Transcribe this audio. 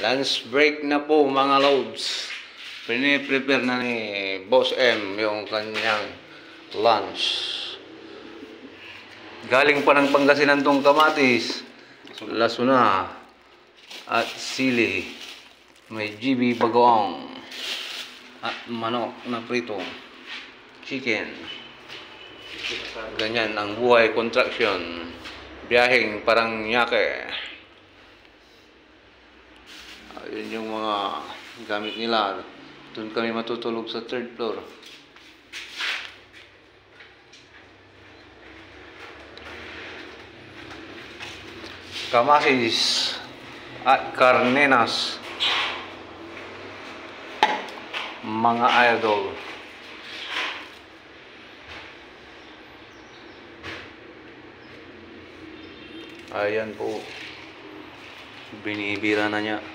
Lunch break na po mga loads. Piniprepare na ni Boss M yung kanyang lunch. Galing pa ng Pangasinan tong kamatis, lasuna at sili. May GB bagoong at manok na prito. Chicken. Ganyan ang buhay contraction. Biyaheng parang yake. Yun yung mga gamit nila. Doon kami matutulog sa 3rd floor. Kamatis at karnenas, mga idol. Ayan po, binibira na niya.